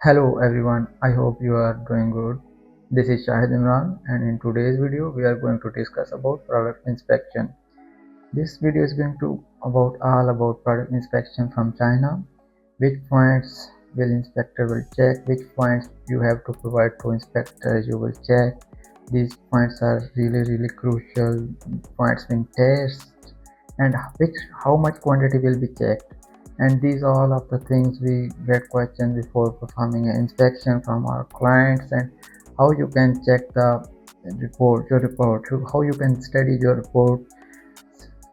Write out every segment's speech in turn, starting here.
Hello everyone, I hope you are doing good. This is Shahid Imran and in today's video we are going to discuss about product inspection. This video is going to all about product inspection from China. Which points will inspector will check, which points you have to provide to inspector you will check. These points are really crucial points being tested and how much quantity will be checked, and these all of the things we get questions before performing an inspection from our clients, and how you can check the report, how you can study your report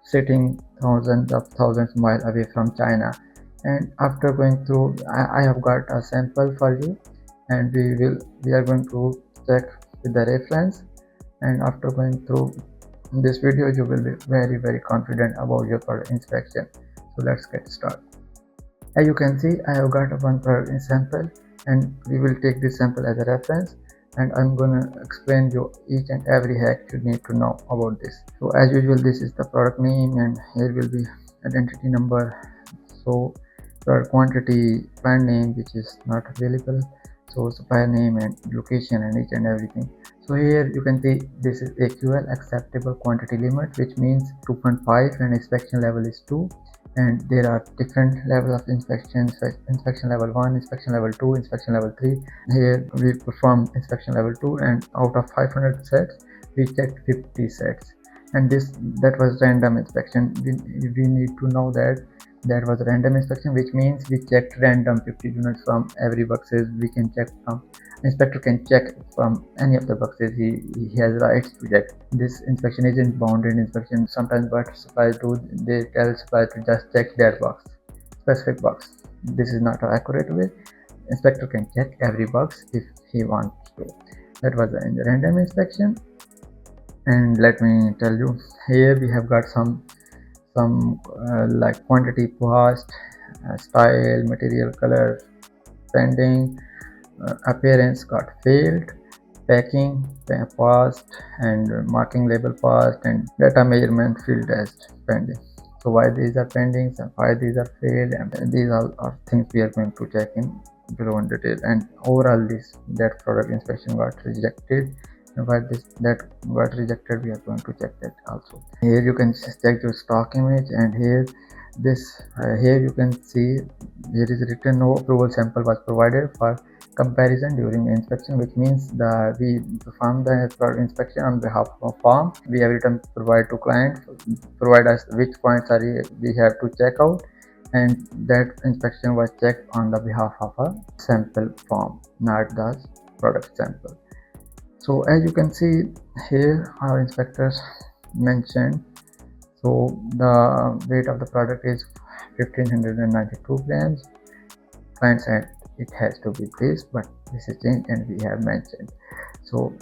sitting thousands of thousands miles away from China. And after going through, I have got a sample for you, and we are going to check with the reference. And after going through this video you will be very confident about your product inspection. So let's get started. As you can see, I have got one product in sample, and we will take this sample as a reference, and I'm gonna explain you each and every hack you need to know about this. So as usual, this is the product name, and here will be identity number, so product quantity, brand name which is not available, so supplier name and location and each and everything. So here you can see this is AQL, acceptable quantity limit, which means 2.5, and inspection level is 2. And there are different levels of inspection: inspection level 1, inspection level 2, inspection level 3. Here we perform inspection level 2, and out of 500 sets we checked 50 sets, and that was random inspection. We need to know that was random inspection, which means we checked random 50 units from every boxes. We can check from inspector can check from any of the boxes. He has rights to check. This inspection isn't bounded inspection. Sometimes what suppliers do, they tell supplier to just check that box, specific box. This is not an accurate way. Inspector can check every box if he wants to. That was the random inspection. And let me tell you, here we have got some like quantity passed, style, material, color pending, appearance got failed, packing passed, and marking label passed, and data measurement field test pending. So why these are pending and why these are failed, and these all are things we are going to check in below in detail. And overall that product inspection got rejected, and why that got rejected we are going to check that also. Here you can check your stock image, and here you can see there is written no approval sample was provided for comparison during the inspection, which means we perform the product inspection on behalf of a firm. We have written provide to client, provide us which points are we have to check out, and that inspection was checked on the behalf of a sample form, not the product sample. So as you can see here, our inspectors mentioned, so the weight of the product is 1592 grams. Client said it has to be this, but this is changed and we have mentioned. So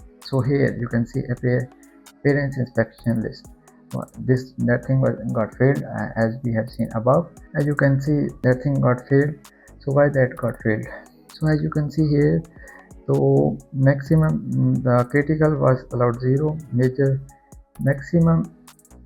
here you can see appearance inspection list. That thing got failed, as we have seen above. As you can see, that thing got failed. So why that got failed? So as you can see here, so maximum, the critical was allowed 0, major maximum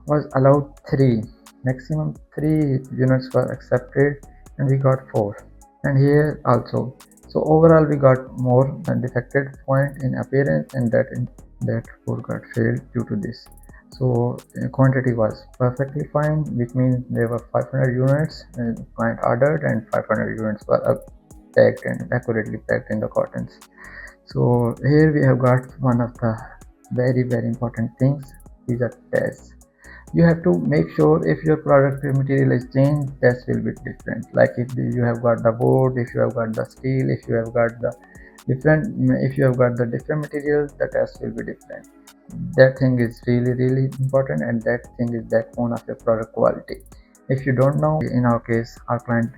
was allowed 3, maximum 3 units were accepted, and we got 4. And here also, so overall we got more than defected point in appearance, and that 4 got failed due to this. So quantity was perfectly fine, which means there were 500 units client ordered, and 500 units were packed and accurately packed in the cartons. So here we have got one of the very important things. These are tests. You have to make sure if your product material is changed, tests will be different. Like if you have got the board, if you have got the steel, if you have got the different materials, the test will be different. That thing is really important, and that thing is backbone of your product quality. If you don't know, in our case, our client,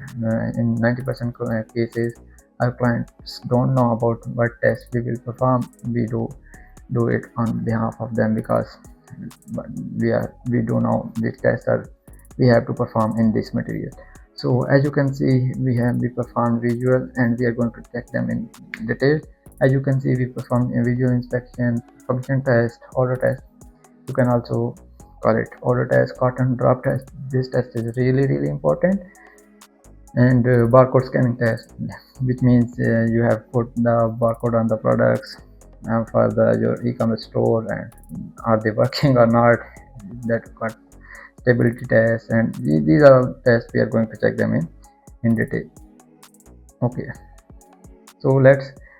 in 90% cases, our clients don't know about what test we will perform. We do it on behalf of them, because we do know which tests we have to perform in this material. So as you can see, we performed visual, and we are going to check them in detail. As you can see, we performed a visual inspection, function test, order test. You can also call it order test, cotton drop test. This test is really important. And barcode scanning test, which means you have put the barcode on the products for your e-commerce store, and are they working or not. That got stability test, and these are all tests we are going to check them in detail. Okay, so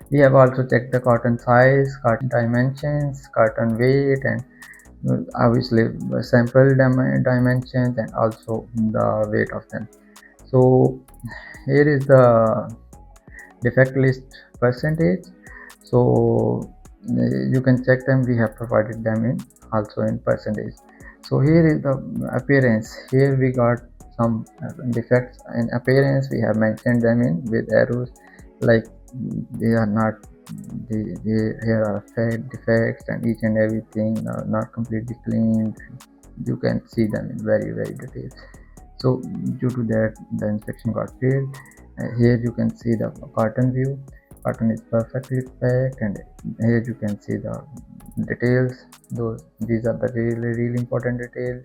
we have also checked the carton size, carton dimensions, carton weight, and obviously sample dimensions, and also the weight of them. So here is the defect list percentage. So you can check them, we have provided them in also in percentage. So here is the appearance. Here we got some defects in appearance. We have mentioned them in with arrows, like they are not, here are defects, and each and everything are not completely cleaned. You can see them in very detailed. So due to that, the inspection got failed. Here you can see the carton view. Carton is perfectly packed, and here you can see the details. These are the really important details.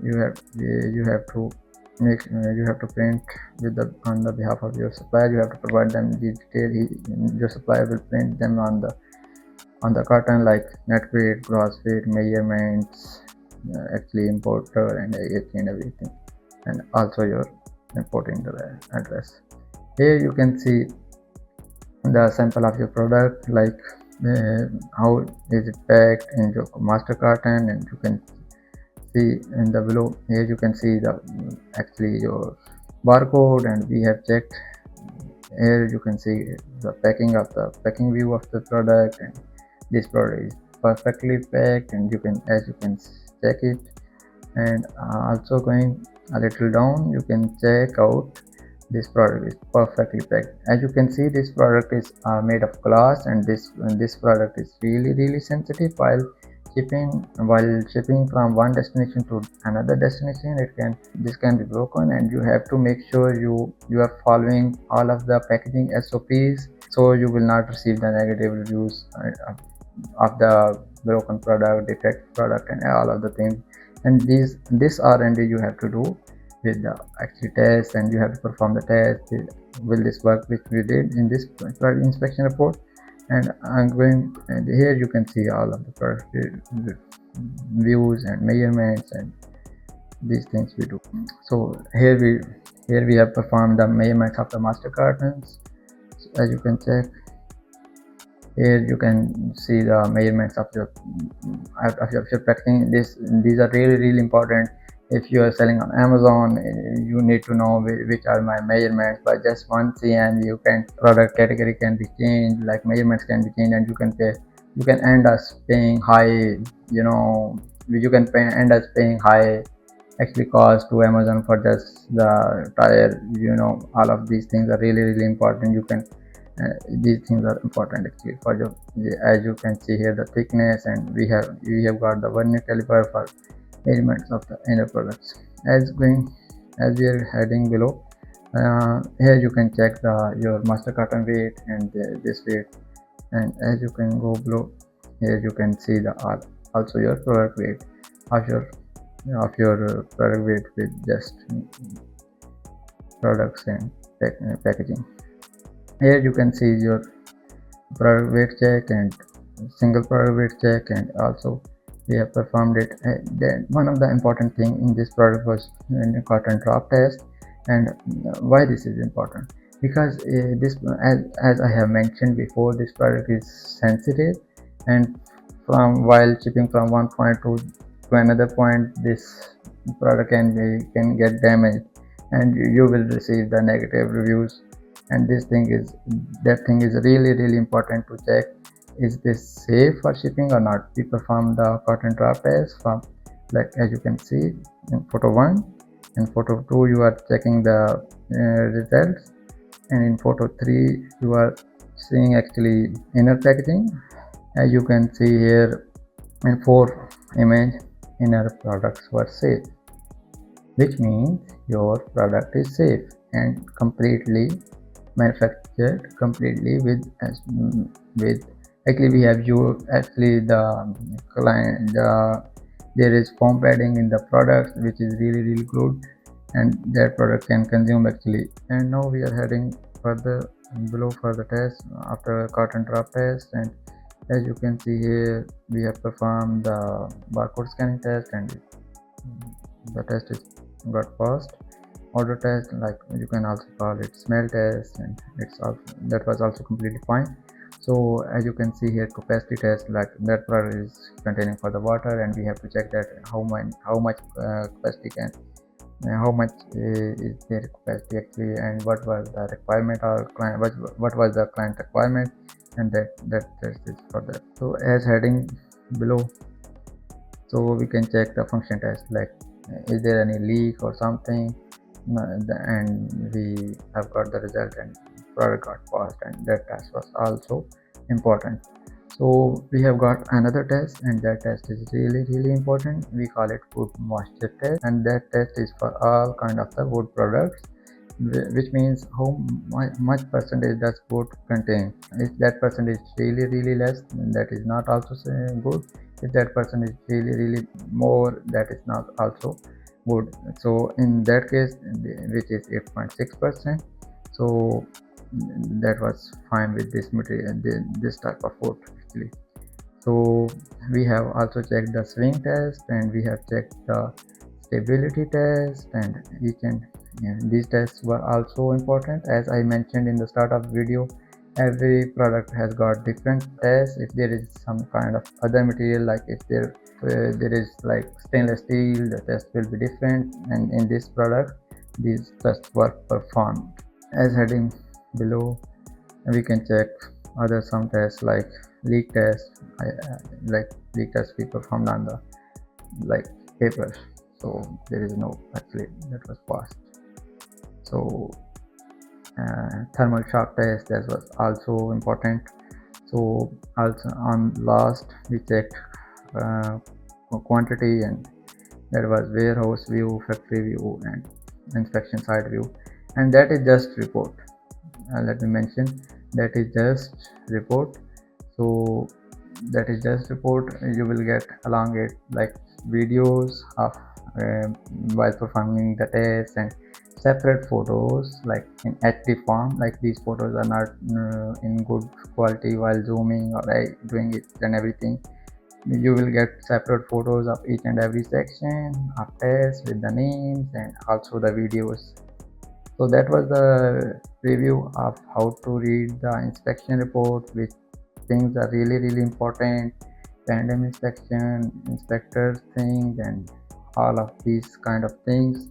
You have to make, you have to print with the on the behalf of your supplier. You have to provide them the detail. Your supplier will print them on the carton, like net weight, gross weight, measurements, actually importer, and everything, and also your importing the address. Here you can see the sample of your product, like how is it packed in your master carton, and you can see in the below. Here you can see the actually your barcode, and we have checked. Here you can see the packing view of the product, and this product is perfectly packed, and you can check it. And also going a little down, you can check out this product is perfectly packed. As you can see, this product is made of glass, and this product is really sensitive. While shipping from one destination to another destination, this can be broken, and you have to make sure you are following all of the packaging SOPs, so you will not receive the negative reviews of the broken product, defect product, and all of the things. And this R&D you have to do with the actual test, and you have to perform the test. Will this work, which we did in this product inspection report. And I'm going, and here you can see all of the product views and measurements, and these things we do. So here we have performed the measurements of the master cartons. So as you can check, here you can see the measurements of your packaging. These are really important. If you are selling on Amazon, you need to know which are my measurements. By just 1 cm, you can product category can be changed, like measurements can be changed, and you can end up paying high, end up paying high actually cost to Amazon for just the tire. All of these things are really important. These things are important actually for your, as you can see here, the thickness, and we have got the vernier caliper for measurements of the inner products. As we are heading below, here you can check your master carton weight and this weight. And as you can go below, here you can see also your product weight of your product weight with just products and packaging. Here you can see your product weight check and single product weight check, and also we have performed it. Then one of the important thing in this product was in cotton drop test. And why this is important, because this, as I have mentioned before, this product is sensitive, and while shipping from one point to another point, this product can get damaged, and you will receive the negative reviews. And that thing is really important to check. Is this safe for shipping or not? We perform the cotton drop test from, like as you can see in photo 1. In photo 2 you are checking the results, and in photo 3 you are seeing actually inner packaging. As you can see here in 4 image, inner products were safe, which means your product is safe and completely manufactured completely with actually we have used actually the client there is foam padding in the product, which is really good. and that product can consume actually. And now we are heading further below for the test after cotton drop test. And as you can see here, we have performed the barcode scanning test, and the test is got passed. Order test, like you can also call it smell test, and it's also, that was also completely fine. So as you can see here, capacity test, like that product is containing for the water, and we have to check that how much capacity can how much is their capacity actually, and what was the requirement or client, what was the client requirement, and that test is for that. So as heading below, so we can check the function test, like is there any leak or something. And we have got the result, and product got passed, and that test was also important. So we have got another test, and that test is really important. We call it food moisture test, and that test is for all kind of the wood products, which means how much percentage does wood contain. If that percentage really less, that is not also good. If that percentage really more, that is not also good. So in that case, which is 8.6%, so that was fine with this material, this type of wood actually. So we have also checked the swing test, and we have checked the stability test, and each and these tests were also important. As I mentioned in the start of the video, every product has got different tests. If there is some kind of other material, like if there is like stainless steel, the test will be different, and in this product these tests were performed. As heading below, we can check other some tests like leak test. Like leak test we performed on the like paper, so there is no actually that was passed. So thermal shock test, that was also important. So also on last we checked uh, quantity, and that was warehouse view, factory view, and inspection site view. And that is just report. Let me mention, that is just report. So that is just report. You will get along it like videos of while performing the test, and separate photos like in HD form. Like these photos are not in good quality while zooming or doing it and everything. You will get separate photos of each and every section of test with the names and also the videos. So that was the preview of how to read the inspection report, which things are really important, random inspection, inspectors things, and all of these kind of things.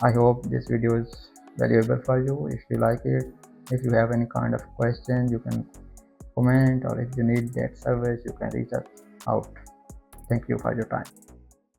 I hope this video is valuable for you. If you like it, if you have any kind of question, you can comment, or if you need that service, you can reach us out. Thank you for your time.